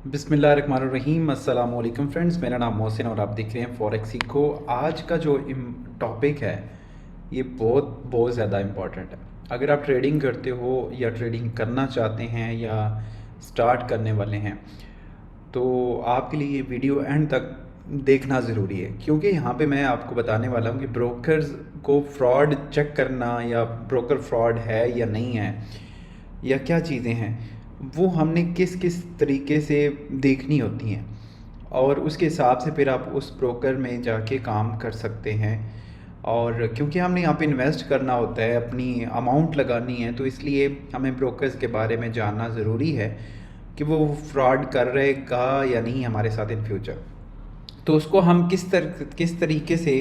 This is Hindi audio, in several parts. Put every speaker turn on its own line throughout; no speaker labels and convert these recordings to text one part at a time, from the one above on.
बिस्मिल्लाहिर्रहमानिर्रहीम। अस्सलाम वालेकुम फ्रेंड्स, मेरा नाम मोहसिन और आप देख रहे हैं फॉरेक्स सीखो। आज का जो टॉपिक है ये बहुत बहुत ज़्यादा इम्पॉर्टेंट है। अगर आप ट्रेडिंग करते हो या ट्रेडिंग करना चाहते हैं या स्टार्ट करने वाले हैं तो आपके लिए ये वीडियो एंड तक देखना ज़रूरी है, क्योंकि यहाँ पे मैं आपको बताने वाला हूँ कि ब्रोकर्स को फ्रॉड चेक करना या ब्रोकर फ्रॉड है या नहीं है या क्या चीज़ें हैं वो हमने किस किस तरीके से देखनी होती हैं, और उसके हिसाब से फिर आप उस ब्रोकर में जाके काम कर सकते हैं। और क्योंकि हमने यहाँ पे इन्वेस्ट करना होता है, अपनी अमाउंट लगानी है, तो इसलिए हमें ब्रोकर्स के बारे में जानना ज़रूरी है कि वो फ्रॉड कर रहेगा या नहीं हमारे साथ इन फ्यूचर। तो उसको हम किस तरीके से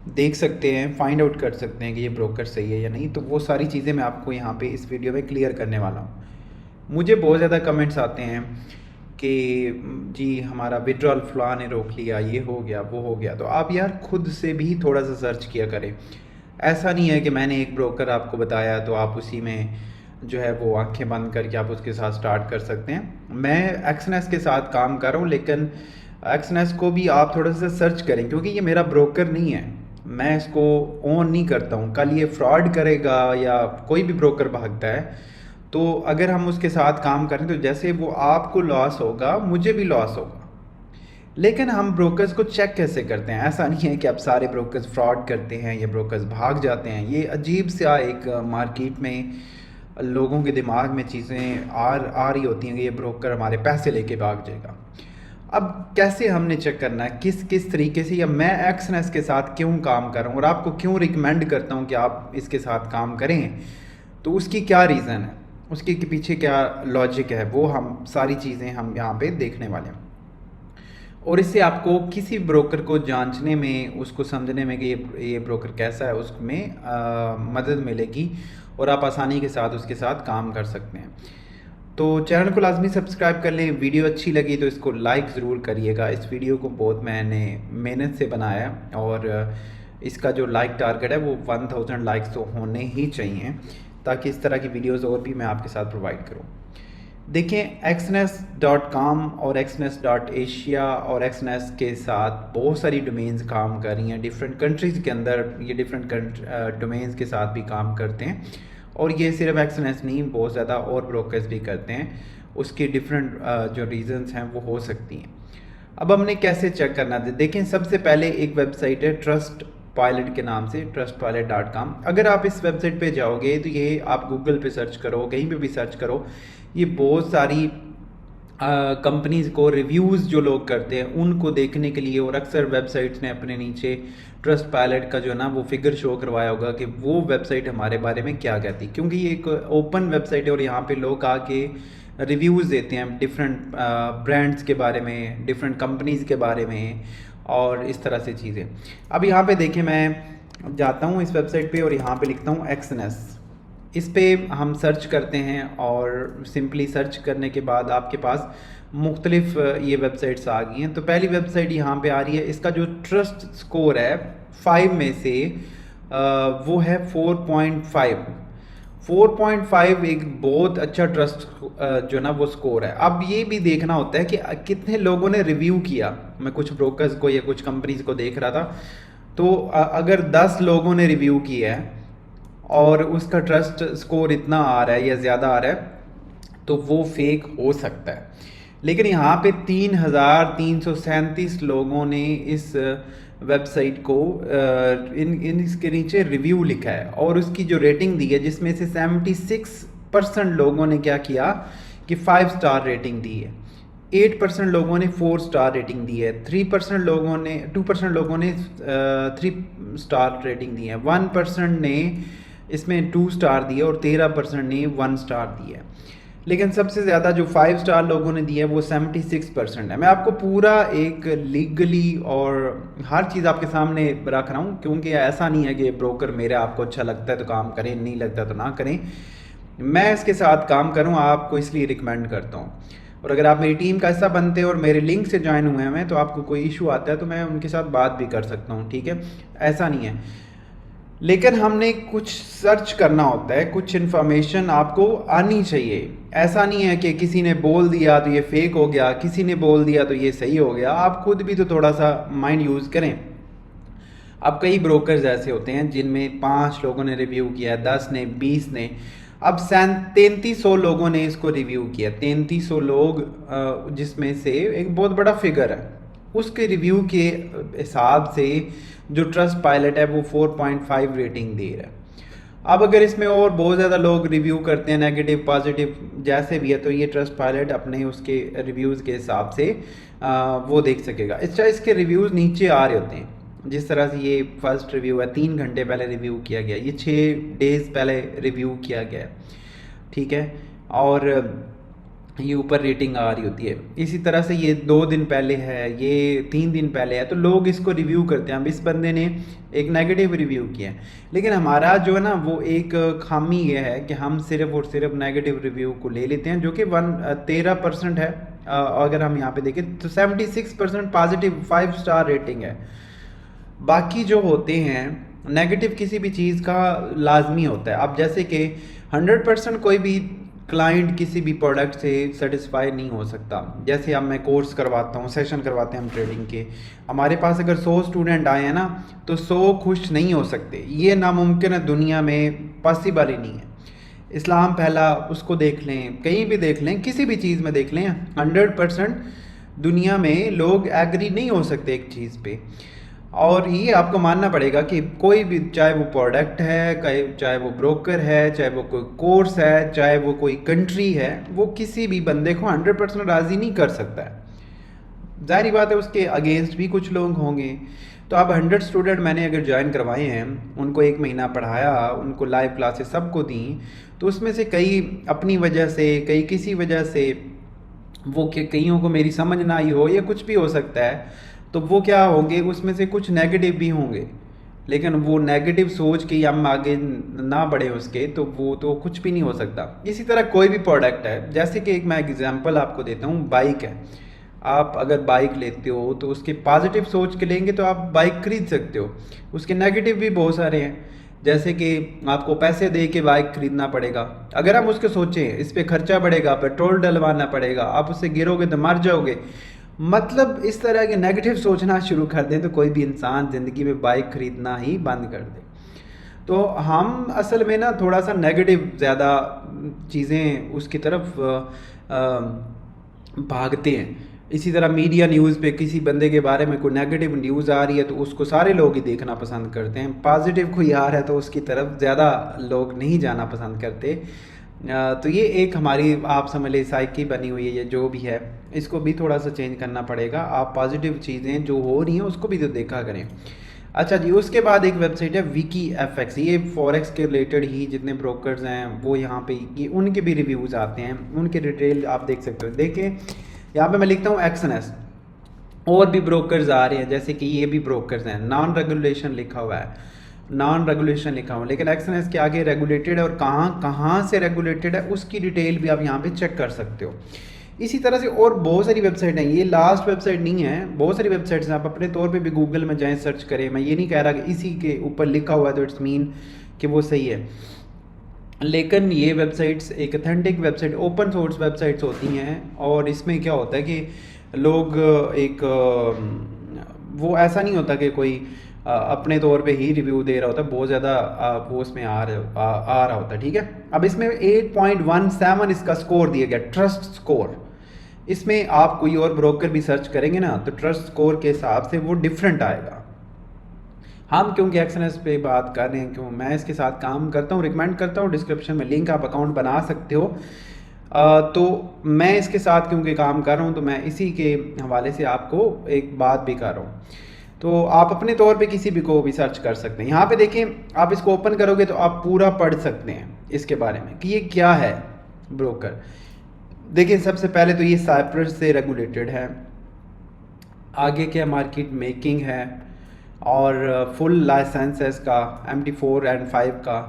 देख सकते हैं, फाइंड आउट कर सकते हैं कि ये ब्रोकर सही है या नहीं। तो वो सारी चीज़ें मैं आपको यहाँ पे इस वीडियो में क्लियर करने वाला हूँ। मुझे बहुत ज़्यादा कमेंट्स आते हैं कि जी हमारा विड्रॉल फलां ने रोक लिया, ये हो गया वो हो गया। तो आप यार खुद से भी थोड़ा सा सर्च किया करें। ऐसा नहीं है कि मैंने एक ब्रोकर आपको बताया तो आप उसी में जो है वो आंखें बंद करके आप उसके साथ स्टार्ट कर सकते हैं। मैं एक्सनेस के साथ काम कर रहा हूँ, लेकिन एक्सनेस को भी आप थोड़ा सा सर्च करें, क्योंकि ये मेरा ब्रोकर नहीं है, मैं इसको ओन नहीं करता हूँ। कल ये फ्रॉड करेगा या कोई भी ब्रोकर भागता है तो अगर हम उसके साथ काम करें तो जैसे वो आपको लॉस होगा मुझे भी लॉस होगा। लेकिन हम ब्रोकर्स को चेक कैसे करते हैं? ऐसा नहीं है कि अब सारे ब्रोकर्स फ्रॉड करते हैं या ब्रोकर्स भाग जाते हैं। ये अजीब सा एक मार्केट में लोगों के दिमाग में चीज़ें आ रही होती हैं कि ये ब्रोकर हमारे पैसे लेके भाग जाएगा। अब कैसे हमने चेक करना है किस किस तरीके से, या मैं एक्सनेस के साथ क्यों काम कर रहा हूँ और आपको क्यों रिकमेंड करता हूँ कि आप इसके साथ काम करें, तो उसकी क्या रीज़न है, उसके पीछे क्या लॉजिक है, वो हम सारी चीज़ें हम यहाँ पे देखने वाले हैं। और इससे आपको किसी ब्रोकर को जांचने में, उसको समझने में कि ये ब्रोकर कैसा है, उसमें मदद मिलेगी और आप आसानी के साथ उसके साथ काम कर सकते हैं। तो चैनल को लाजमी सब्सक्राइब कर लें। वीडियो अच्छी लगी तो इसको लाइक ज़रूर करिएगा। इस वीडियो को बहुत मैंने मेहनत से बनाया और इसका जो लाइक टारगेट है वो 1000 लाइक्स तो होने ही चाहिए, ताकि इस तरह की वीडियोस और भी मैं आपके साथ प्रोवाइड करूं। देखें, xnes.com और xnes.asia और xnes के साथ बहुत सारी डोमेन्स काम कर रही हैं डिफरेंट कंट्रीज़ के अंदर। ये डिफरेंट डोमेन्स के साथ भी काम करते हैं, और ये सिर्फ xnes नहीं, बहुत ज़्यादा और ब्रोकर्स भी करते हैं। उसकी डिफरेंट जो रीजंस हैं वो हो सकती हैं। अब हमने कैसे चेक करना है? देखें, सबसे पहले एक वेबसाइट है ट्रस्ट पायलट के नाम से, trustpilot.com। अगर आप इस वेबसाइट पे जाओगे तो ये आप गूगल पे सर्च करो, कहीं पे भी सर्च करो, ये बहुत सारी कंपनीज़ को रिव्यूज़ जो लोग करते हैं उनको देखने के लिए, और अक्सर वेबसाइट्स ने अपने नीचे ट्रस्ट पायलट का जो ना वो फिगर शो करवाया होगा कि वो वेबसाइट हमारे बारे में क्या कहती है, क्योंकि ये एक ओपन वेबसाइट है और यहाँ पे लोग आके रिव्यूज़ देते हैं डिफरेंट ब्रांड्स के बारे में, डिफरेंट कंपनीज़ के बारे में और इस तरह से चीज़ें। अब यहाँ पे देखें, मैं जाता हूँ इस वेबसाइट पे और यहाँ पे लिखता हूँ एक्सनेस। इस पे हम सर्च करते हैं और सिंपली सर्च करने के बाद आपके पास मुख्तलिफ ये वेबसाइट्स आ गई हैं। तो पहली वेबसाइट यहाँ पे आ रही है, इसका जो ट्रस्ट स्कोर है 5 में से वो है 4.5। 4.5 एक बहुत अच्छा ट्रस्ट जो ना वो स्कोर है। अब ये भी देखना होता है कि कितने लोगों ने रिव्यू किया। मैं कुछ ब्रोकर्स को या कुछ कंपनीज को देख रहा था, तो अगर 10 लोगों ने रिव्यू किया है और उसका ट्रस्ट स्कोर इतना आ रहा है या ज़्यादा आ रहा है तो वो फेक हो सकता है। लेकिन यहाँ पे 3337 लोगों ने इस वेबसाइट को इसके नीचे रिव्यू लिखा है और उसकी जो रेटिंग दी है, जिसमें से 76% लोगों ने क्या किया कि 5 स्टार रेटिंग दी है, 8% लोगों ने 4 स्टार रेटिंग दी है, 2% लोगों ने 3 स्टार रेटिंग दी है, 1% ने इसमें 2 स्टार दिए और 13% ने 1 स्टार दिया है। लेकिन सबसे ज़्यादा जो 5 स्टार लोगों ने दिया है वो 76% है। मैं आपको पूरा एक लीगली और हर चीज़ आपके सामने रख रहा हूँ, क्योंकि ऐसा नहीं है कि ब्रोकर मेरे आपको अच्छा लगता है तो काम करें, नहीं लगता तो ना करें। मैं इसके साथ काम करूँ आपको इसलिए रिकमेंड करता हूँ। और अगर आप मेरी टीम का हिस्सा बनते हैं और मेरे लिंक से ज्वाइन हुए हैं तो आपको कोई इशू आता है तो मैं उनके साथ बात भी कर सकता हूँ, ठीक है, ऐसा नहीं है। लेकिन हमने कुछ सर्च करना होता है, कुछ इन्फॉर्मेशन आपको आनी चाहिए। ऐसा नहीं है कि किसी ने बोल दिया तो ये फेक हो गया, किसी ने बोल दिया तो ये सही हो गया। आप खुद भी तो थोड़ा सा माइंड यूज़ करें। अब कई ब्रोकर्स ऐसे होते हैं जिनमें 5 लोगों ने रिव्यू किया, 10 ने, 20 ने, अब 3300 लोगों ने इसको रिव्यू किया। 3300 लोग, जिसमें से एक बहुत बड़ा फिगर है, उसके रिव्यू के हिसाब से जो ट्रस्ट पायलट है वो 4.5 रेटिंग दे रहा है। अब अगर इसमें और बहुत ज़्यादा लोग रिव्यू करते हैं, नेगेटिव पॉजिटिव जैसे भी है, तो ये ट्रस्ट पायलट अपने उसके रिव्यूज़ के हिसाब से वो देख सकेगा। इसके रिव्यूज़ नीचे आ रहे होते हैं। जिस तरह से ये फर्स्ट रिव्यू है, 3 घंटे पहले रिव्यू किया गया, ये 6 डेज़ पहले रिव्यू किया गया, ठीक है, और ये ऊपर रेटिंग आ रही होती है। इसी तरह से ये 2 दिन पहले है, ये 3 दिन पहले है, तो लोग इसको रिव्यू करते हैं। अब इस बंदे ने एक नेगेटिव रिव्यू किया है, लेकिन हमारा जो है ना वो एक खामी ये है कि हम सिर्फ और सिर्फ नेगेटिव रिव्यू को ले लेते हैं, जो कि 13% है। अगर हम यहाँ पे देखें तो 76% पॉजिटिव 5 स्टार रेटिंग है। बाकी जो होते हैं नेगेटिव किसी भी चीज़ का लाजमी होता है। अब जैसे कि 100% कोई भी क्लाइंट किसी भी प्रोडक्ट से सेटिस्फाई नहीं हो सकता। जैसे अब मैं कोर्स करवाता हूँ, सेशन करवाते हैं हम ट्रेडिंग के, हमारे पास अगर 100 स्टूडेंट आए हैं ना, तो 100 खुश नहीं हो सकते। ये नामुमकिन है, दुनिया में पॉसिबल ही नहीं है। इस्लाम पहला, उसको देख लें, कहीं भी देख लें, किसी भी चीज़ में देख लें, 100% दुनिया में लोग एग्री नहीं हो सकते एक चीज़ पे। और ये आपको मानना पड़ेगा कि कोई भी, चाहे वो प्रोडक्ट है, चाहे वो ब्रोकर है, चाहे वो कोई कोर्स है, चाहे वो कोई कंट्री है, वो किसी भी बंदे को 100% राज़ी नहीं कर सकता है। ज़ाहिर बात है उसके अगेंस्ट भी कुछ लोग होंगे। तो अब 100 स्टूडेंट मैंने अगर ज्वाइन करवाए हैं, उनको 1 महीना पढ़ाया, उनको लाइव क्लासेस सबको दी, तो उसमें से कई अपनी वजह से, कई किसी वजह से, वो कईयों को मेरी समझ ना आई हो, या कुछ भी हो सकता है, तो वो क्या होंगे, उसमें से कुछ नेगेटिव भी होंगे। लेकिन वो नेगेटिव सोच के हम आगे ना बढ़े उसके, तो वो तो कुछ भी नहीं हो सकता। इसी तरह कोई भी प्रोडक्ट है, जैसे कि एक मैं एग्जांपल आपको देता हूँ, बाइक है। आप अगर बाइक लेते हो तो उसके पॉजिटिव सोच के लेंगे तो आप बाइक खरीद सकते हो। उसके नेगेटिव भी बहुत सारे हैं, जैसे कि आपको पैसे दे के बाइक खरीदना पड़ेगा। अगर हम उसके सोचें, इस पर खर्चा बढ़ेगा, पेट्रोल डलवाना पड़ेगा, आप उससे गिरोगे तो मर जाओगे, मतलब इस तरह के नेगेटिव सोचना शुरू कर दें, तो कोई भी इंसान ज़िंदगी में बाइक खरीदना ही बंद कर दे। तो हम असल में ना थोड़ा सा नेगेटिव ज़्यादा चीज़ें उसकी तरफ भागते हैं। इसी तरह मीडिया न्यूज़ पे किसी बंदे के बारे में कोई नेगेटिव न्यूज़ आ रही है तो उसको सारे लोग ही देखना पसंद करते हैं। पॉजिटिव कोई आ रहा है तो उसकी तरफ ज़्यादा लोग नहीं जाना पसंद करते। तो ये एक हमारी, आप समझ लें, साइकी बनी हुई है, ये जो भी है, इसको भी थोड़ा सा चेंज करना पड़ेगा। आप पॉजिटिव चीज़ें जो हो रही हैं उसको भी तो देखा करें। अच्छा जी, उसके बाद एक वेबसाइट है विकी FX, ये फॉरेक्स के रिलेटेड ही जितने ब्रोकर्स हैं वो यहाँ पे, ये उनके भी रिव्यूज़ आते हैं, उनके डिटेल आप देख सकते हो। देखें यहाँ पे मैं लिखता हूँ XNS, और भी ब्रोकर्स आ रहे हैं, जैसे कि ये भी ब्रोकर्स हैं, नॉन रेगुलेशन लिखा हुआ है, नॉन रेगुलेशन लिखा हुआ है, लेकिन XNS के आगे रेगुलेटेड है, और कहाँ कहाँ से रेगुलेटेड है उसकी डिटेल भी आप यहाँ पे चेक कर सकते हो। इसी तरह से और बहुत सारी वेबसाइट हैं, ये लास्ट वेबसाइट नहीं है, बहुत सारी वेबसाइट्स हैं, आप अपने तौर पे भी गूगल में जाएं, सर्च करें। मैं ये नहीं कह रहा कि इसी के ऊपर लिखा हुआ है तो इट्स मीन कि वो सही है, लेकिन ये वेबसाइट्स एक authentic website, open source websites होती हैं। और इसमें क्या होता है कि लोग एक, वो ऐसा नहीं होता कि कोई अपने तौर पे ही रिव्यू दे रहा होता है, बहुत ज़्यादा वो उसमें आ रहा होता है, ठीक है। अब इसमें 8.17 इसका स्कोर दिया गया, ट्रस्ट स्कोर। इसमें आप कोई और ब्रोकर भी सर्च करेंगे ना तो ट्रस्ट स्कोर के हिसाब से वो डिफरेंट आएगा। हम क्योंकि XNS पे बात कर रहे हैं, क्यों मैं इसके साथ काम करता हूँ, रिकमेंड करता हूँ, डिस्क्रिप्शन में लिंक, आप अकाउंट बना सकते हो। तो मैं इसके साथ क्योंकि काम कर रहा हूँ तो मैं इसी के हवाले से आपको एक बात भी कर रहा हूँ। तो आप अपने तौर पे किसी भी को भी सर्च कर सकते हैं। यहाँ पे देखें, आप इसको ओपन करोगे तो आप पूरा पढ़ सकते हैं इसके बारे में कि ये क्या है ब्रोकर। देखिए सबसे पहले तो ये साइप्रस से रेगुलेटेड है, आगे क्या मार्केट मेकिंग है, और फुल लाइसेंस है इसका MT4 and 5 का।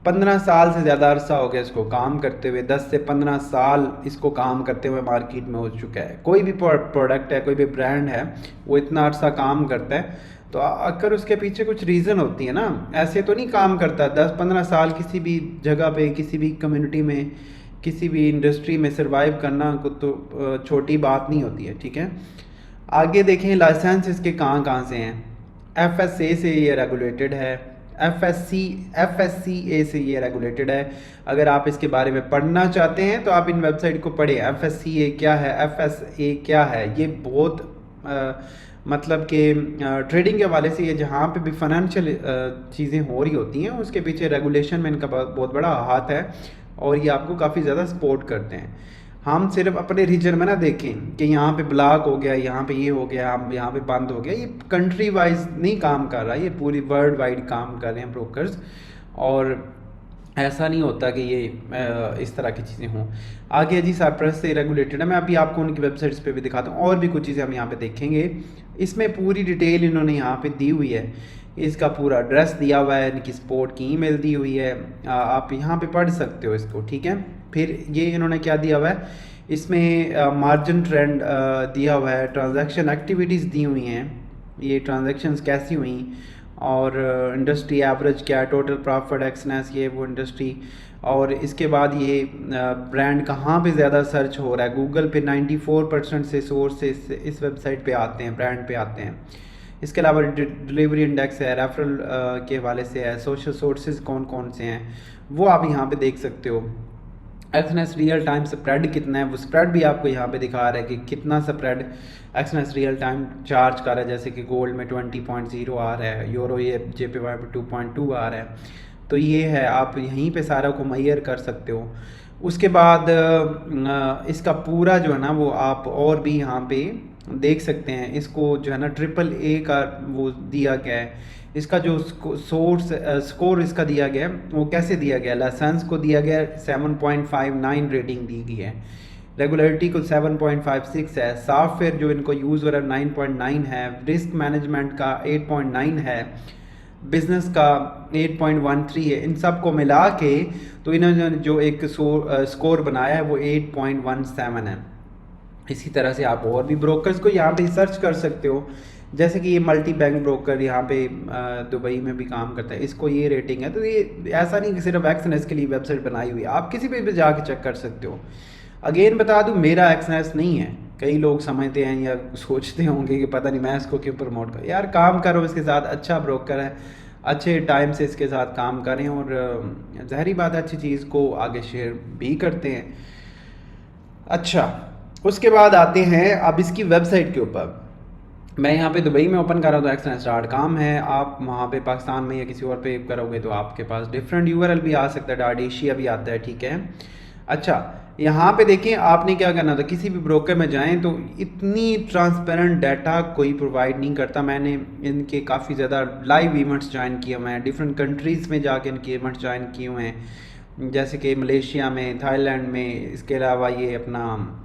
15 साल से ज़्यादा अरसा हो गया इसको काम करते हुए, 10 से 15 साल इसको काम करते हुए मार्केट में हो चुका है। कोई भी प्रोडक्ट है, कोई भी ब्रांड है, वो इतना अरसा काम करता है तो अगर उसके पीछे कुछ रीज़न होती है ना, ऐसे तो नहीं काम करता। 10-15 साल किसी भी जगह पे, किसी भी कम्युनिटी में, किसी भी इंडस्ट्री में सर्वाइव करना को तो छोटी बात नहीं होती है, ठीक है। आगे देखें लाइसेंस इसके कहाँ कहाँ से हैं। FSA से ये रेगुलेटेड है, FSCA से ये रेगुलेटेड है। अगर आप इसके बारे में पढ़ना चाहते हैं तो आप इन वेबसाइट को पढ़ें। FSCA क्या है, FSA क्या है, ये बहुत मतलब कि ट्रेडिंग के हवाले से ये जहाँ पे भी फाइनेंशियल चीज़ें हो रही होती हैं उसके पीछे रेगुलेशन में इनका बहुत बड़ा हाथ है और ये आपको काफ़ी ज़्यादा सपोर्ट करते हैं। हम सिर्फ अपने रीजन में ना देखें कि यहाँ पे ब्लॉक हो गया, यहाँ पे ये हो गया, हम यहाँ पे बंद हो गया। ये कंट्री वाइज नहीं काम कर रहा, ये पूरी वर्ल्ड वाइड काम कर रहे हैं ब्रोकर्स। और ऐसा नहीं होता कि ये इस तरह की चीज़ें हों। आगे जी साइप्रस से रेगुलेटेड है, मैं अभी आपको उनकी वेबसाइट्स पे भी दिखाता हूँ और भी कुछ चीज़ें हम यहाँ पे देखेंगे। इसमें पूरी डिटेल इन्होंने यहाँ पे दी हुई है, इसका पूरा एड्रेस दिया हुआ है, इनकी सपोर्ट की ईमेल दी हुई है, आप यहाँ पे पढ़ सकते हो इसको, ठीक है। फिर ये इन्होंने क्या दिया हुआ है, इसमें मार्जिन ट्रेंड दिया हुआ है, ट्रांजैक्शन एक्टिविटीज़ दी हुई हैं, ये ट्रांजैक्शंस कैसी हुई, और इंडस्ट्री एवरेज क्या है, टोटल प्रॉफिट एक्सनेस, ये वो इंडस्ट्री। और इसके बाद ये ब्रांड कहाँ पे ज़्यादा सर्च हो रहा है, गूगल पे 94% से सोर्स इस वेबसाइट पे आते हैं, ब्रांड पे आते हैं। इसके अलावा डिलीवरी इंडेक्स है, रेफरल के हवाले से है, सोशल सोर्सेज कौन कौन से हैं वो आप यहाँ पे देख सकते हो। एक्सनेस रियल टाइम स्प्रेड कितना है, वो स्प्रेड भी आपको यहाँ पे दिखा रहा है कि कितना spread Exness real time charge कर रहा है। जैसे कि गोल्ड में 20.0 आ रहा है, यूरो ये JPY पे 2.2 आ रहा है। तो ये है, आप यहीं पे सारा को मैयर कर सकते हो। उसके बाद इसका पूरा जो है ना वो आप और भी यहाँ पे देख सकते हैं। इसको जो है ना AAA का वो दिया गया है। इसका जो स्कोर इसका दिया गया है वो कैसे दिया गया, लाइसेंस को दिया गया 7.59 रेटिंग दी गई है, रेगुलरिटी को 7.56 है, सॉफ्टवेयर जो इनको यूज़ हो रहा है 9.9 है, रिस्क मैनेजमेंट का 8.9 है, बिजनेस का 8.13 है। इन सब को मिला के तो इन्होंने जो एक स्कोर बनाया है वो 8.17 है। इसी तरह से आप और भी ब्रोकर्स को यहाँ पे सर्च कर सकते हो। जैसे कि ये मल्टी बैंक ब्रोकर यहाँ पे दुबई में भी काम करता है, इसको ये रेटिंग है। तो ये ऐसा नहीं कि सिर्फ एक्सनेस के लिए वेबसाइट बनाई हुई है, आप किसी पे भी जाके चेक कर सकते हो। अगेन बता दूँ, मेरा एक्सनेस नहीं है। कई लोग समझते हैं या सोचते होंगे कि पता नहीं मैं इसको क्यों प्रमोट कर, यार काम करो इसके साथ, अच्छा ब्रोकर है, अच्छे टाइम से इसके साथ काम करें और ज़ाहिरी बात है अच्छी चीज़ को आगे शेयर भी करते हैं। अच्छा, उसके बाद आते हैं अब इसकी वेबसाइट के ऊपर। मैं यहाँ पे दुबई में ओपन कर रहा हूँ तो एक्सनेस.com है। आप वहाँ पे पाकिस्तान में या किसी और पे करोगे तो आपके पास डिफरेंट URL भी आ सकता है, .asia भी आता है, ठीक है। अच्छा, यहाँ पे देखें आपने क्या करना था, किसी भी ब्रोकर में जाएं तो इतनी ट्रांसपेरेंट डाटा कोई प्रोवाइड नहीं करता। मैंने इनके काफ़ी ज़्यादा लाइव इवेंट्स ज्वाइन किए हुए हैं, डिफरेंट कंट्रीज़ में जाके इनके इवेंट्स ज्वाइन किए हुए हैं, जैसे कि मलेशिया में, थाईलैंड में, इसके अलावा ये अपना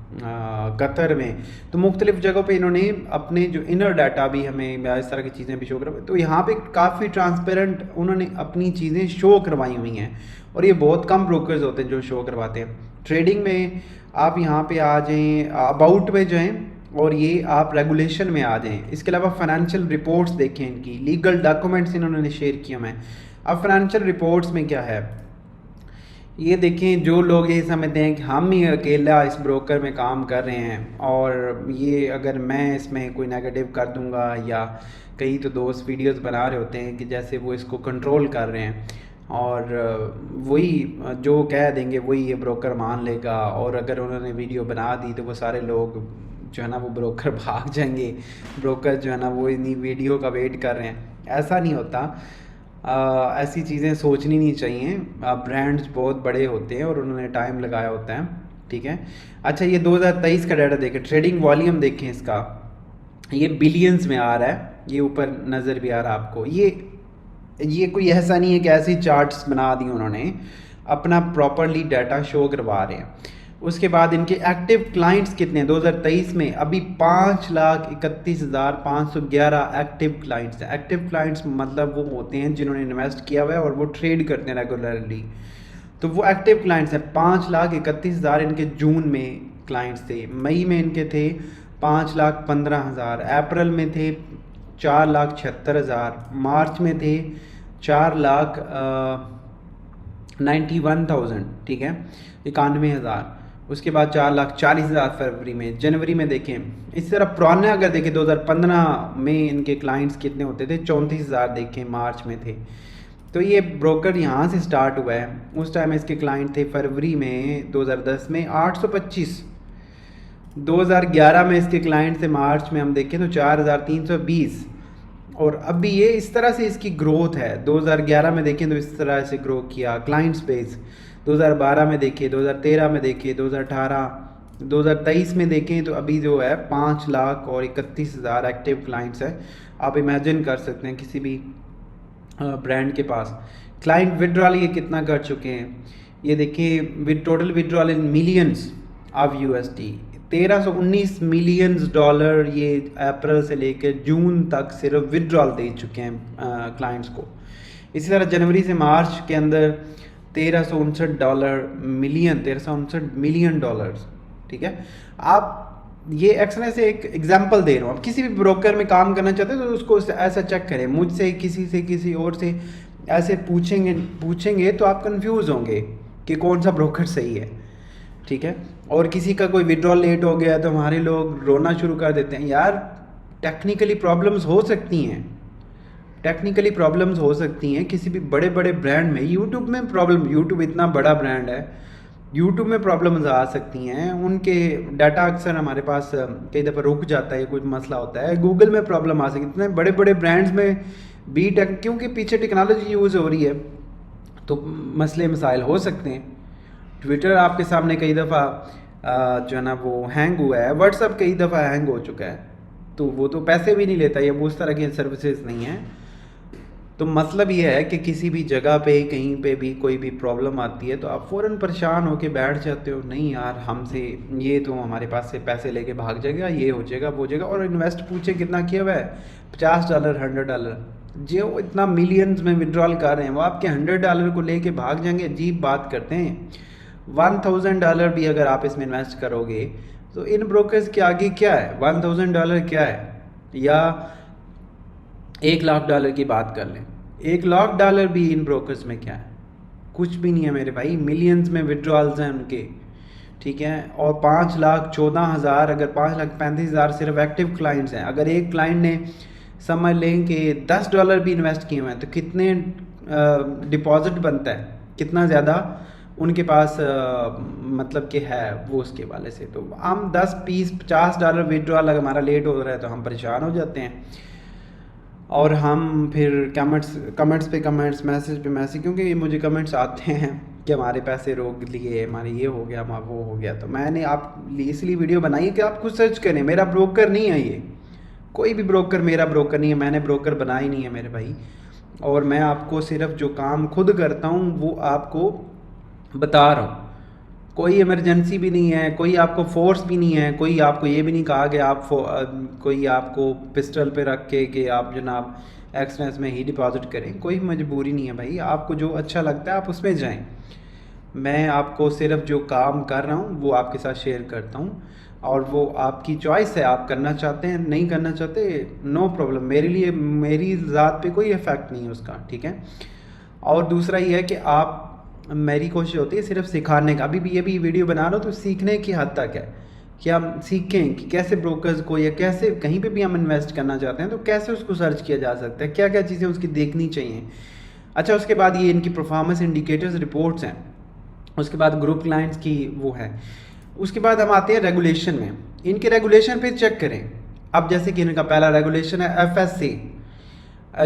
कतर में। तो मुख्तलिफ जगहों पे इन्होंने अपने जो इनर डाटा भी हमें इस तरह की चीज़ें भी शो करवाई। तो यहाँ पे काफ़ी ट्रांसपेरेंट उन्होंने अपनी चीज़ें शो करवाई हुई हैं और ये बहुत कम ब्रोकर्स होते हैं जो शो करवाते हैं। ट्रेडिंग में आप यहाँ पे आ जाएँ, अबाउट में जाएँ और ये आप रेगुलेशन में आ जाएँ। इसके अलावा फाइनेंशियल रिपोर्ट्स देखें, इनकी लीगल डॉक्यूमेंट्स इन्होंने शेयर किए हुए हैं। अब फाइनेंशियल रिपोर्ट्स में क्या है ये देखें। जो लोग ये समझते हैं कि हम ही अकेला इस ब्रोकर में काम कर रहे हैं और ये अगर मैं इसमें कोई नेगेटिव कर दूंगा, या कई तो दोस्त वीडियोस बना रहे होते हैं कि जैसे वो इसको कंट्रोल कर रहे हैं और वही जो कह देंगे वही ये ब्रोकर मान लेगा, और अगर उन्होंने वीडियो बना दी तो वो सारे लोग जो है ना वो ब्रोकर भाग जाएंगे, ब्रोकर जो है ना वो इन्हीं वीडियो का वेट कर रहे हैं। ऐसा नहीं होता, ऐसी चीज़ें सोचनी नहीं चाहिए। ब्रांड्स बहुत बड़े होते हैं और उन्होंने टाइम लगाया होता है, ठीक है। अच्छा, ये 2023 का डाटा देखें, ट्रेडिंग वॉल्यूम देखें इसका, ये बिलियंस में आ रहा है, ये ऊपर नज़र भी आ रहा है आपको। ये कोई ऐसा नहीं है कि ऐसी चार्ट्स बना दी उन्होंने, अपना प्रॉपरली डाटा शो करवा रहे हैं। उसके बाद इनके एक्टिव क्लाइंट्स कितने हैं 2023 में, अभी 5,31,511 एक्टिव क्लाइंट्स हैं। एक्टिव क्लाइंट्स मतलब वो होते हैं जिन्होंने इन्वेस्ट किया हुआ है और वो ट्रेड करते हैं रेगुलरली, तो वो एक्टिव क्लाइंट्स हैं। 5,31,000 इनके जून में क्लाइंट्स थे, मई में इनके थे 5,15,000, अप्रैल में थे 4,76,000, मार्च में थे 4,91,000, ठीक है, 91,000। उसके बाद 4,40,000 फरवरी में, जनवरी में देखें। इस तरह पुराने अगर देखें 2015 में इनके क्लाइंट्स कितने होते थे, 34,000 देखें मार्च में थे। तो ये ब्रोकर यहाँ से स्टार्ट हुआ है। उस टाइम इसके क्लाइंट थे फरवरी में 2010 में 825, 2011 में इसके क्लाइंट थे मार्च में हम देखें तो 4,320, और अभी ये इस तरह से इसकी ग्रोथ है। 2011 में देखें तो इस तरह से ग्रो किया क्लाइंट्स बेस, 2012 में देखें, 2013 में देखें, 2018, 2023 में देखें तो अभी जो है 5,31,000 एक्टिव क्लाइंट्स है। आप इमेजिन कर सकते हैं किसी भी ब्रांड के पास क्लाइंट विड्रॉल ये कितना कर चुके हैं। ये देखिए with total withdrawal in millions of USD, 1319 millions dollar ये अप्रैल से लेकर जून तक सिर्फ विड्रॉल दे चुके हैं क्लाइंट्स को। इसी तरह जनवरी से मार्च के अंदर 1359 मिलियन डॉलर्स, ठीक है। आप ये एक्सने से एक एग्जांपल दे रहा हूँ। आप किसी भी ब्रोकर में काम करना चाहते हैं तो उसको ऐसा चेक करें, मुझसे किसी से किसी और से ऐसे पूछेंगे तो आप कंफ्यूज होंगे कि कौन सा ब्रोकर सही है, ठीक है। और किसी का कोई विड्रॉल लेट हो गया तो हमारे लोग रोना शुरू कर देते हैं। यार टेक्निकली प्रॉब्लम्स हो सकती हैं, टेक्निकली प्रॉब्लम्स हो सकती हैं किसी भी बड़े बड़े ब्रांड में। यूट्यूब में प्रॉब्लम, यूट्यूब इतना बड़ा ब्रांड है, यूट्यूब में प्रॉब्लम्स आ सकती हैं। उनके डाटा अक्सर हमारे पास कई दफ़ा रुक जाता है, कुछ मसला होता है। गूगल में प्रॉब्लम आ सकती है, इतने बड़े बड़े ब्रांड्स में भी क्योंकि पीछे टेक्नोलॉजी यूज़ हो रही है तो मसले मसाइल हो सकते हैं। ट्विटर आपके सामने कई दफ़ा जो है ना वो हैंग हुआ है, व्हाट्सअप कई दफ़ा हैंग हो चुका है, तो वो तो पैसे भी नहीं लेता, ये वो उस तरह की सर्विसेज नहीं है। तो मतलब ये है कि किसी भी जगह पे कहीं पे भी कोई भी प्रॉब्लम आती है तो आप फ़ौरन परेशान होके बैठ जाते हो, नहीं यार हमसे ये तो हमारे पास से पैसे लेके भाग जाएगा, ये हो जाएगा वो हो जाएगा। और इन्वेस्ट पूछे कितना किया हुआ है, $50 $100, जो इतना मिलियंस में विड्रॉल कर रहे हैं वो आपके $100 को लेके भाग जाएंगे। अजीब बात करते हैं। $1,000 भी अगर आप इसमें इन्वेस्ट करोगे तो इन ब्रोकर्स के आगे क्या है, $1,000 क्या है, या $1,00,000 की बात कर लें, $1,00,000 भी इन ब्रोकर्स में क्या है, कुछ भी नहीं है मेरे भाई। मिलियंस में विड्रॉल्स हैं उनके, ठीक है। और 5,14,000 अगर 5,35,000 सिर्फ एक्टिव क्लाइंट्स हैं। अगर एक क्लाइंट ने समझ लें कि $10 भी इन्वेस्ट किए हुए हैं तो कितने डिपॉजिट बनता है, कितना ज़्यादा उनके पास मतलब कि है वो उसके वाले से। तो हम 10, 20, $50 विड्रॉल अगर हमारा लेट हो रहा है तो हम परेशान हो जाते हैं, और हम फिर कमेंट्स पे कमेंट्स, मैसेज पे मैसेज, क्योंकि मुझे कमेंट्स आते हैं कि हमारे पैसे रोक लिए, हमारे ये हो गया, हमारा वो हो गया। तो मैंने आप इसलिए वीडियो बनाई है कि आप खुद सर्च करें। मेरा ब्रोकर नहीं है ये, कोई भी ब्रोकर मेरा ब्रोकर नहीं है, मैंने ब्रोकर बनाया ही नहीं है मेरे भाई। और मैं आपको सिर्फ जो काम खुद करता हूँ वो आपको बता रहा हूँ। कोई इमरजेंसी भी नहीं है, कोई आपको फोर्स भी नहीं है, कोई आपको ये भी नहीं कहा कि आप कोई आपको पिस्टल पे रख के कि आप जनाब एक्सनेस में ही डिपॉजिट करें। कोई मजबूरी नहीं है भाई, आपको जो अच्छा लगता है आप उसमें जाएं। मैं आपको सिर्फ जो काम कर रहा हूँ वो आपके साथ शेयर करता हूँ, और वो आपकी चॉइस है, आप करना चाहते हैं नहीं करना चाहते, नो प्रॉब्लम। मेरे लिए मेरी ज़ात पे कोई इफ़ेक्ट नहीं है उसका, ठीक है। और दूसरा ये है कि आप, मेरी कोशिश होती है सिर्फ सिखाने का। अभी भी ये भी वीडियो बना रहा हूँ तो सीखने की हद तक है कि हम सीखें कि कैसे ब्रोकर्स को, या कैसे कहीं पे भी हम इन्वेस्ट करना चाहते हैं तो कैसे उसको सर्च किया जा सकता है, क्या क्या चीज़ें उसकी देखनी चाहिए। अच्छा, उसके बाद ये इनकी परफॉर्मेंस इंडिकेटर्स रिपोर्ट्स हैं, उसके बाद ग्रुप क्लाइंट्स की वो है। उसके बाद हम आते हैं रेगुलेशन में। इनके रेगुलेशन पे चेक करें। अब जैसे कि इनका पहला रेगुलेशन है FSC,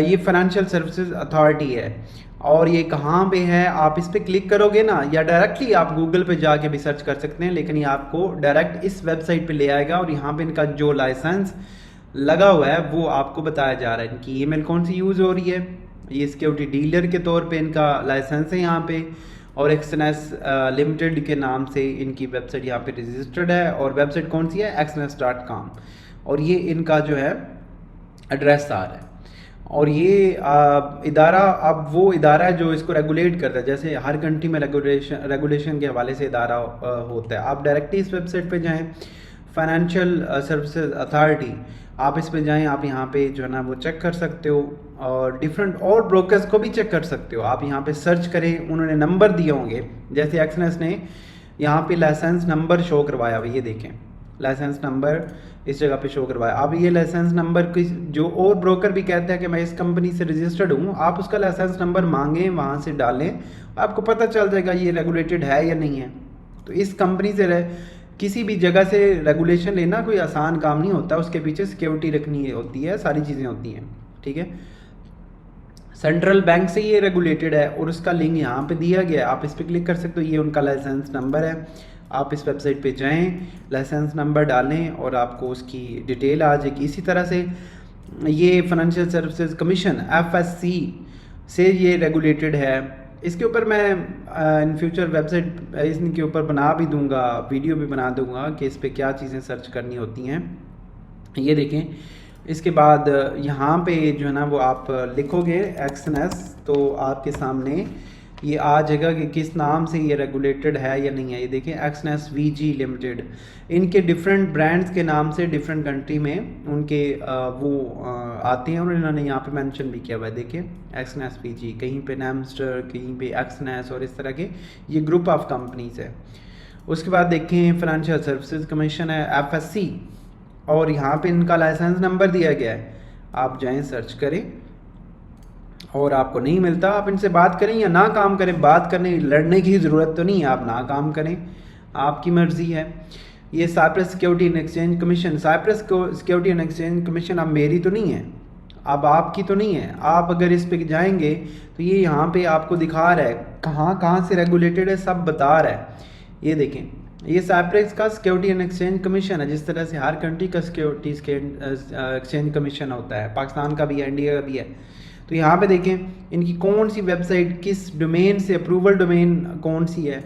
ये फाइनेंशियल सर्विसेज अथॉरिटी है, और ये कहाँ पे है, आप इस पर क्लिक करोगे ना, या डायरेक्टली आप गूगल पे जाके भी सर्च कर सकते हैं, लेकिन ये आपको डायरेक्ट इस वेबसाइट पे ले आएगा। और यहाँ पे इनका जो लाइसेंस लगा हुआ है वो आपको बताया जा रहा है। इनकी ईमेल कौन सी यूज़ हो रही है, ये सिक्योरिटी डीलर के तौर पे इनका लाइसेंस है यहाँ पे, और एक्सनेस लिमिटेड के नाम से इनकी वेबसाइट यहाँ पे रजिस्टर्ड है। और वेबसाइट कौन सी है? xnes.com। और ये इनका जो है एड्रेस आ रहा है। और ये इदारा अब वो इदारा है जो इसको रेगुलेट करता है। जैसे हर कंट्री में रेगुलेशन के हवाले से इदारा होता है। आप डायरेक्टली इस वेबसाइट पे जाएं, फाइनेंशियल सर्विसेज अथॉरिटी, आप इस पे जाएं, आप यहाँ पे जो है ना वो चेक कर सकते हो। और डिफरेंट और ब्रोकर्स को भी चेक कर सकते हो। आप यहाँ पे सर्च करें, उन्होंने नंबर दिए होंगे। जैसे एक्सनेस ने यहाँ पे लाइसेंस नंबर शो करवाया हुआ, ये देखें लाइसेंस नंबर इस जगह पे शो करवाया। अब ये लाइसेंस नंबर की जो और ब्रोकर भी कहते हैं कि मैं इस कंपनी से रजिस्टर्ड हूँ, आप उसका लाइसेंस नंबर मांगें, वहाँ से डालें, आपको पता चल जाएगा ये रेगुलेटेड है या नहीं है। तो इस कंपनी से किसी भी जगह से रेगुलेशन लेना कोई आसान काम नहीं होता, उसके पीछे सिक्योरिटी रखनी होती है, सारी चीज़ें होती हैं, ठीक है। सेंट्रल बैंक से ये रेगुलेटेड है और उसका लिंक यहाँ पे दिया गया है, आप इस पर क्लिक कर सकते हो। ये उनका लाइसेंस नंबर है, आप इस वेबसाइट पे जाएं, लाइसेंस नंबर डालें और आपको उसकी डिटेल आ जाएगी। इसी तरह से ये फाइनेंशियल सर्विसेज कमीशन FSC से ये रेगुलेटेड है। इसके ऊपर मैं इन फ्यूचर वेबसाइट इनके ऊपर बना भी दूंगा, वीडियो भी बना दूंगा कि इस पर क्या चीज़ें सर्च करनी होती हैं। ये देखें, इसके बाद यहाँ पे जो है ना वो आप लिखोगे एक्सनेस, तो आपके सामने ये आ जाएगा कि किस नाम से ये रेगुलेटेड है या नहीं है। ये देखें एक्सनेस VG लिमिटेड, इनके डिफरेंट ब्रांड्स के नाम से डिफरेंट कंट्री में उनके आते हैं और इन्होंने यहाँ पे मेंशन भी किया हुआ है। देखिए एक्सनेस VG, कहीं पे नैमस्टर, कहीं पे एक्सनेस, और इस तरह के ये ग्रुप ऑफ कंपनीज है। उसके बाद देखें फाइनेंशियल सर्विसेज कमीशन है FSC, और यहाँ पे इनका लाइसेंस नंबर दिया गया है। आप जाएं सर्च करें, और आपको नहीं मिलता, आप इनसे बात करें या ना काम करें। बात करने लड़ने की ज़रूरत तो नहीं है, आप ना काम करें, आपकी मर्ज़ी है। ये Cyprus security and exchange commission, Cyprus security and exchange commission अब मेरी तो नहीं है, अब आपकी तो नहीं है। आप अगर इस पे जाएंगे तो ये यहाँ पे आपको दिखा रहा है कहाँ कहाँ से रेगुलेटेड है, सब बता रहा है। ये देखें, ये साइप्रस का सिक्योरिटी एंड एक्सचेंज कमीशन है। जिस तरह से हर कंट्री का सिक्योरिटी एक्सचेंज कमीशन होता है, पाकिस्तान का भी है, इंडिया का भी है। तो यहाँ पे देखें इनकी कौन सी वेबसाइट किस डोमेन से, अप्रूवल डोमेन कौन सी है,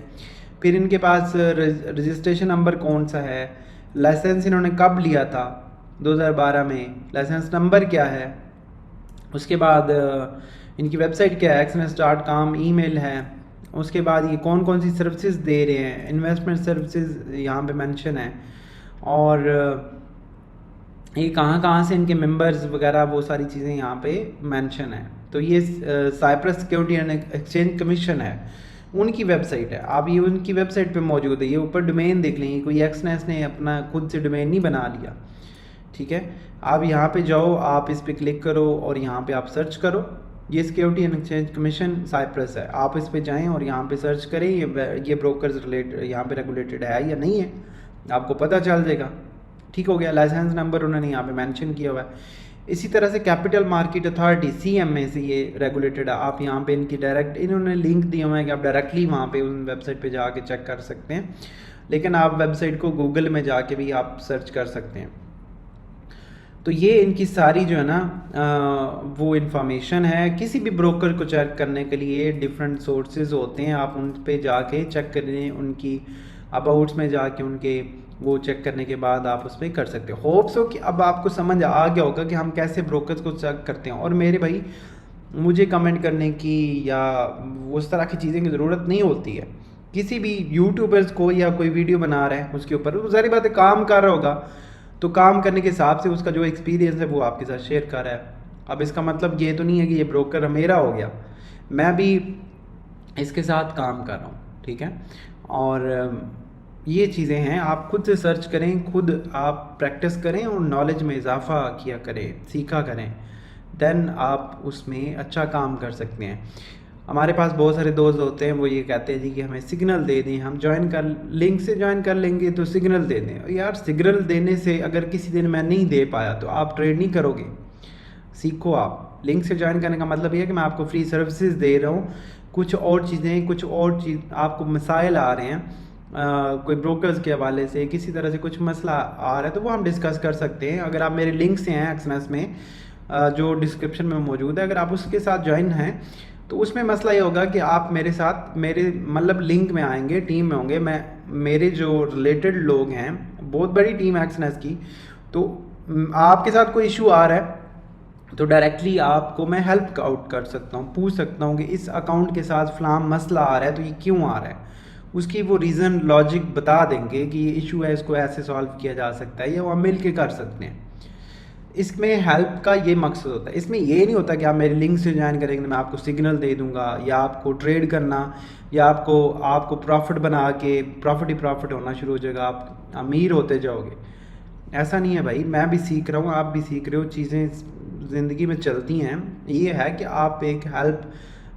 फिर इनके पास रजिस्ट्रेशन नंबर कौन सा है, लाइसेंस इन्होंने कब लिया था 2012 में, लाइसेंस नंबर क्या है, उसके बाद इनकी वेबसाइट क्या है xnes.com, ईमेल है, उसके बाद ये कौन कौन सी सर्विसेज दे रहे हैं, इन्वेस्टमेंट सर्विसेज यहाँ पे मेंशन है, और ये कहाँ कहाँ से इनके मेंबर्स वगैरह वो सारी चीज़ें यहाँ पे मेंशन है। तो ये Cyprus security and exchange commission है, उनकी वेबसाइट है। आप ये उनकी वेबसाइट पे मौजूद है। ये ऊपर डोमेन देख लेंगे, कोई एक्सनेस ने अपना खुद से डोमेन नहीं बना लिया, ठीक है। आप यहाँ पे जाओ, आप इस पर क्लिक करो और यहाँ पे आप सर्च करो, ये security and exchange commission Cyprus है। आप इस पे जाएँ और यहाँ पे सर्च करें ये ब्रोकर्स यहाँ पे रेगुलेटेड है या नहीं है, आपको पता चल जाएगा। ठीक हो गया, लाइसेंस नंबर उन्होंने यहाँ पे मेंशन किया हुआ है। इसी तरह से कैपिटल मार्केट अथॉरिटी CMA से ये रेगुलेटेड है। आप यहाँ पे इनकी डायरेक्ट इन्होंने लिंक दिया हुआ है कि आप डायरेक्टली वहाँ पे उन वेबसाइट पे जाके चेक कर सकते हैं, लेकिन आप वेबसाइट को गूगल में जाके भी आप सर्च कर सकते हैं। तो ये इनकी सारी जो है ना वो इन्फॉर्मेशन है। किसी भी ब्रोकर को चेक करने के लिए डिफरेंट सोर्सेज होते हैं, आप उन पे जाके चेक करें, उनकी अबाउट्स में जाके उनके वो चेक करने के बाद आप उस पर कर सकते हो। होप सो कि अब आपको समझ आ गया होगा कि हम कैसे ब्रोकर्स को चेक करते हैं। और मेरे भाई, मुझे कमेंट करने की या उस तरह की चीज़ें की ज़रूरत नहीं होती है। किसी भी यूट्यूबर्स को या कोई वीडियो बना रहे हैं उसके ऊपर, वो सारी बातें काम कर रहा होगा, तो काम करने के हिसाब से उसका जो एक्सपीरियंस है वो आपके साथ शेयर कर रहा है। अब इसका मतलब ये तो नहीं है कि ये ब्रोकर मेरा हो गया, मैं भी इसके साथ काम कर रहा हूँ, ठीक है। और ये चीज़ें हैं, आप खुद से सर्च करें, खुद आप प्रैक्टिस करें और नॉलेज में इजाफा किया करें, सीखा करें, देन आप उसमें अच्छा काम कर सकते हैं। हमारे पास बहुत सारे दोस्त होते हैं, वो ये कहते हैं जी कि हमें सिग्नल दे दें, हम ज्वाइन कर लिंक से ज्वाइन कर लेंगे तो सिग्नल दे दें। यार सिग्नल देने से अगर किसी दिन मैं नहीं दे पाया तो आप ट्रेड नहीं करोगे। सीखो, आप लिंक से ज्वाइन करने का मतलब ये है कि मैं आपको फ्री सर्विसेज दे रहा हूँ, कुछ और चीज़ आपको मसाइल आ रहे हैं कोई ब्रोकर्स के हवाले से, किसी तरह से कुछ मसला आ रहा है तो वो हम डिस्कस कर सकते हैं। अगर आप मेरे लिंक से हैं एक्सनेस में जो डिस्क्रिप्शन में मौजूद है, अगर आप उसके साथ ज्वाइन हैं तो उसमें मसला ये होगा कि आप मेरे साथ मेरे मतलब लिंक में आएंगे, टीम में होंगे, मैं मेरे जो रिलेटेड लोग हैं, बहुत बड़ी टीम है एक्सनेस की, तो आपके साथ कोई इशू आ रहा है तो डायरेक्टली आपको मैं हेल्प आउट कर सकता हूँ, पूछ सकता हूँ कि इस अकाउंट के साथ फ़लाँ मसला आ रहा है तो ये क्यों आ रहा है, उसकी वो रीज़न लॉजिक बता देंगे कि ये इशू है, इसको ऐसे सॉल्व किया जा सकता है, या वो हम मिल के कर सकते हैं। इसमें हेल्प का ये मकसद होता है, इसमें ये नहीं होता कि आप मेरे लिंक से ज्वाइन करेंगे मैं आपको सिग्नल दे दूंगा, या आपको ट्रेड करना, या आपको प्रॉफिट बना के प्रॉफिट ही प्रॉफिट होना शुरू हो जाएगा, आप अमीर होते जाओगे। ऐसा नहीं है भाई, मैं भी सीख रहा हूँ, आप भी सीख रहे हो, चीज़ें ज़िंदगी में चलती हैं। ये है कि आप एक हेल्प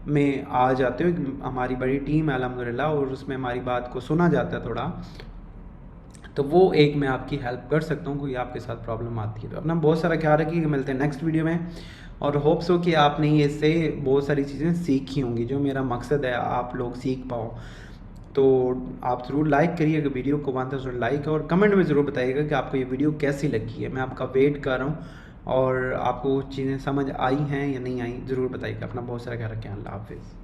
में आ जाते हो, हमारी बड़ी टीम है अल्हम्दुलिल्लाह, और उसमें हमारी बात को सुना जाता है थोड़ा, तो वो एक मैं आपकी हेल्प कर सकता हूँ कोई आपके साथ प्रॉब्लम आती है। तो अपना बहुत सारा ख्याल रखिए, मिलते हैं नेक्स्ट वीडियो में, और होप्स हो कि आपने इससे बहुत सारी चीज़ें सीखी होंगी, जो मेरा मकसद है आप लोग सीख पाओ। तो आप ज़रूर लाइक करिएगा वीडियो को, 1000 लाइक, और कमेंट में ज़रूर बताइएगा कि आपको ये वीडियो कैसी लगी है। मैं आपका वेट कर रहा हूँ, और आपको चीज़ें समझ आई हैं या नहीं आई ज़रूर बताइएगा। अपना बहुत सारा ख्याल रखें। अल्लाह हाफिज़।